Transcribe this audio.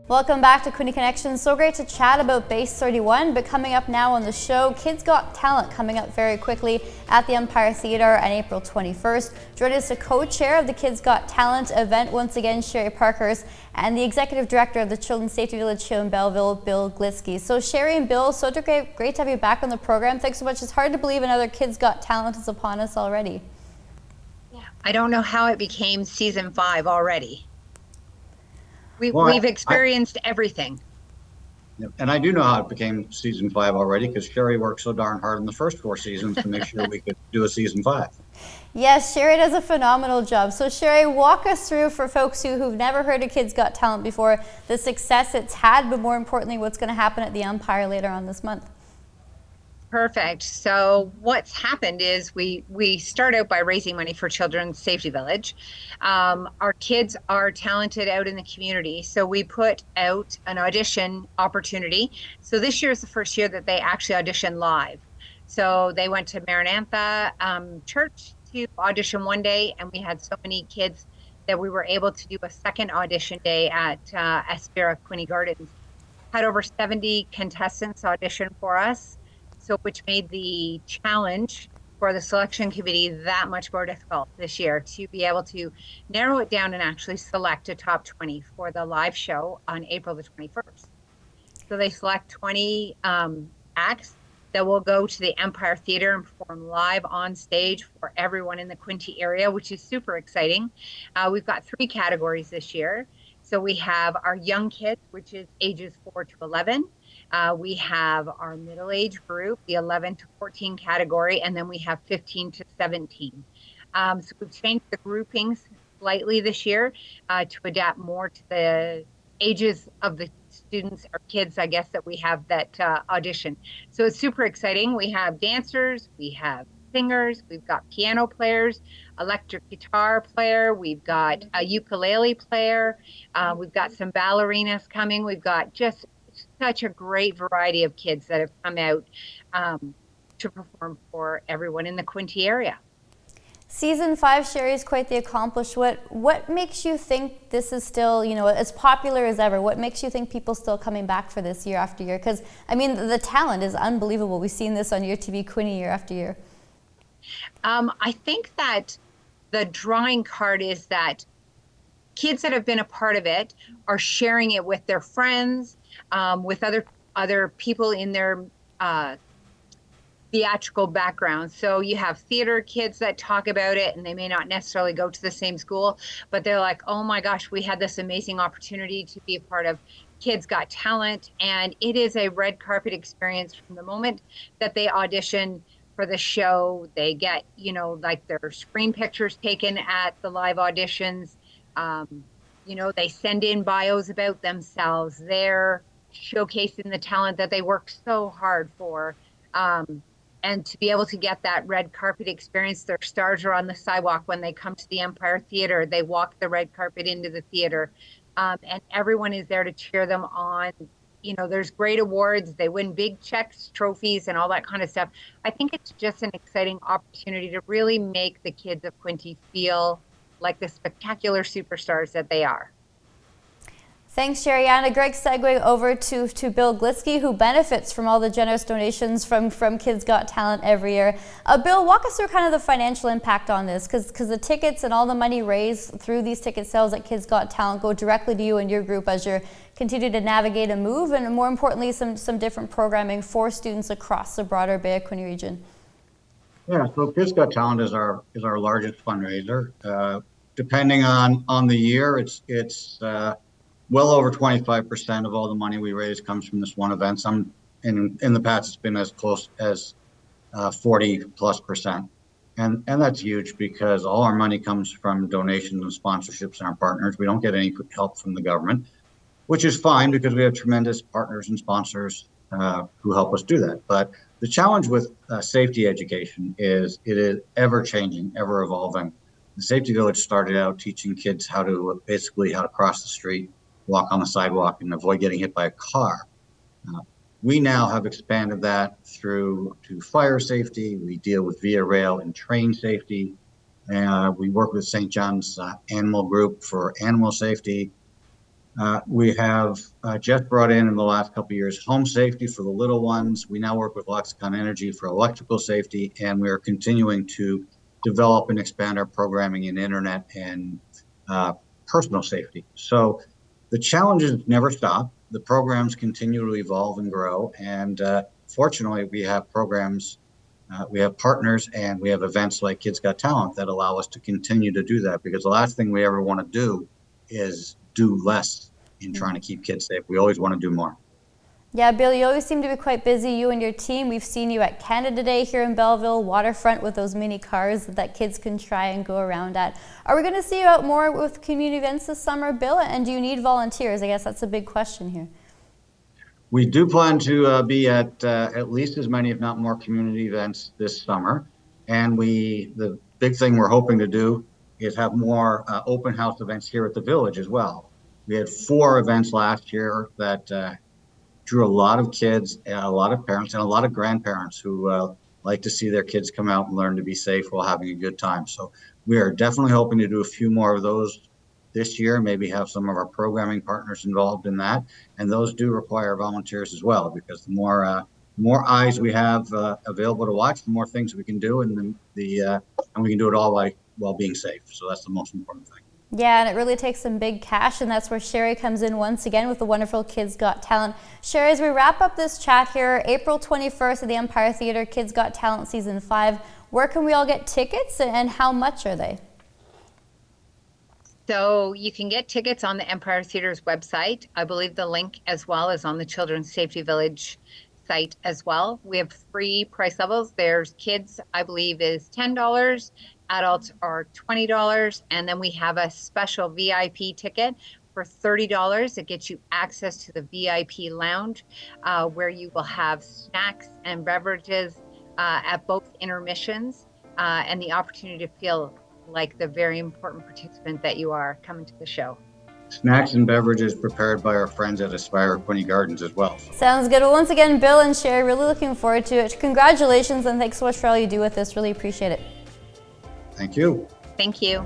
Welcome back to Quinte Connection. So great to chat about Base 31, but coming up now on the show, Kids Got Talent coming up very quickly at the Empire Theatre on April 21st. Joining us, the co-chair of the Kids Got Talent event, once again, Sherry Parkhurst, and the executive director of the Children's Safety Village here in Belleville, Bill Glitsky. So Sherry and Bill, so great to have you back on the program. Thanks so much. It's hard to believe another Kids Got Talent is upon us already. Yeah, I don't know how it became season 5 already. We've experienced everything. And I do know how it became season 5 already, because Sherry worked so darn hard in the first 4 seasons to make sure we could do a season 5. Yes, Sherry does a phenomenal job. So Sherry, walk us through, for folks who've never heard of Kids Got Talent before, the success it's had, but more importantly, what's going to happen at the Empire later on this month. Perfect. So what's happened is we start out by raising money for Children's Safety Village. Our kids are talented out in the community, so we put out an audition opportunity. So this year is the first year that they actually audition live. So they went to Maranatha Church to audition one day, and we had so many kids that we were able to do a second audition day at Aspira Quinte Gardens. Had over 70 contestants audition for us. So which made the challenge for the selection committee that much more difficult this year, to be able to narrow it down and actually select a top 20 for the live show on April the 21st. So they select 20 acts that will go to the Empire Theatre and perform live on stage for everyone in the Quinte area, which is super exciting. We've got 3 categories this year. So we have our young kids, which is ages 4 to 11. We have our middle-age group, the 11 to 14 category, and then we have 15 to 17. So we've changed the groupings slightly this year to adapt more to the ages of the students or kids, I guess, that we have that audition. So it's super exciting. We have dancers, we have singers, we've got piano players, electric guitar player, we've got a ukulele player, we've got some ballerinas coming, we've got just such a great variety of kids that have come out to perform for everyone in the Quinte area. Season 5, Sherry, is quite the accomplishment. What makes you think this is still, as popular as ever? What makes you think people still coming back for this year after year? Because, I mean, the talent is unbelievable. We've seen this on Your TV Quinte year after year. I think that the drawing card is that kids that have been a part of it are sharing it with their friends, with other people in their theatrical background. So you have theater kids that talk about it, and they may not necessarily go to the same school, but they're like, oh my gosh, we had this amazing opportunity to be a part of Kids Got Talent. And it is a red carpet experience from the moment that they audition for the show. They get, like their screen pictures taken at the live auditions. They send in bios about themselves. They're showcasing the talent that they worked so hard for. And to be able to get that red carpet experience, their stars are on the sidewalk when they come to the Empire Theatre. They walk the red carpet into the theater, and everyone is there to cheer them on. There's great awards. They win big checks, trophies, and all that kind of stuff. I think it's just an exciting opportunity to really make the kids of Quinte feel like the spectacular superstars that they are. Thanks, Sherry. And a great segue over to Bill Glitsky, who benefits from all the generous donations from Kids Got Talent every year. Bill, walk us through kind of the financial impact on this, because the tickets and all the money raised through these ticket sales at Kids Got Talent go directly to you and your group as you continue to navigate and move, and more importantly, some different programming for students across the broader Bay of Quinte region. Yeah, so Kids Got Talent is our largest fundraiser. Depending on the year, it's well over 25% of all the money we raise comes from this one event. Some in the past it's been as close as 40+%, and that's huge, because all our money comes from donations and sponsorships and our partners. We don't get any help from the government, which is fine, because we have tremendous partners and sponsors who help us do that. But the challenge with safety education is it is ever changing, ever evolving. The Safety Village started out teaching kids how to cross the street, walk on the sidewalk, and avoid getting hit by a car. We now have expanded that to fire safety. We deal with via rail and train safety. We work with St. John's Animal Group for animal safety. We have just brought in the last couple of years home safety for the little ones. We now work with Lexicon Energy for electrical safety, and we are continuing to develop and expand our programming in internet and personal safety. So the challenges never stop. The programs continue to evolve and grow, and fortunately, we have programs, we have partners, and we have events like Kids Got Talent that allow us to continue to do that, because the last thing we ever want to do is do less in trying to keep kids safe. We always want to do more. Yeah, Bill, you always seem to be quite busy, you and your team. We've seen you at Canada Day here in Belleville, waterfront with those mini cars that kids can try and go around at. Are we going to see you out more with community events this summer, Bill? And do you need volunteers? I guess that's a big question here. We do plan to be at least as many, if not more, community events this summer. And the big thing we're hoping to do is have more open house events here at the Village as well. We had 4 events last year that drew a lot of kids, and a lot of parents, and a lot of grandparents who like to see their kids come out and learn to be safe while having a good time. So we are definitely hoping to do a few more of those this year, maybe have some of our programming partners involved in that. And those do require volunteers as well, because the more eyes we have available to watch, the more things we can do, and and we can do it all while being safe. So that's the most important thing. Yeah, and it really takes some big cash, and that's where Sherry comes in once again with the wonderful Kids Got Talent. Sherry, as we wrap up this chat here, April 21st at the Empire Theatre, Kids Got Talent Season 5. Where can we all get tickets, and how much are they? So you can get tickets on the Empire Theatre's website. I believe the link as well is on the Children's Safety Village site as well. We have 3 price levels. There's kids, I believe, is $10. Adults are $20. And then we have a special VIP ticket for $30. It gets you access to the VIP lounge where you will have snacks and beverages at both intermissions and the opportunity to feel like the very important participant that you are coming to the show. Snacks and beverages prepared by our friends at Aspire Quinny Gardens as well. Sounds good. Well, once again, Bill and Sherry, really looking forward to it. Congratulations, and thanks so much for all you do with this. Really appreciate it. Thank you. Thank you.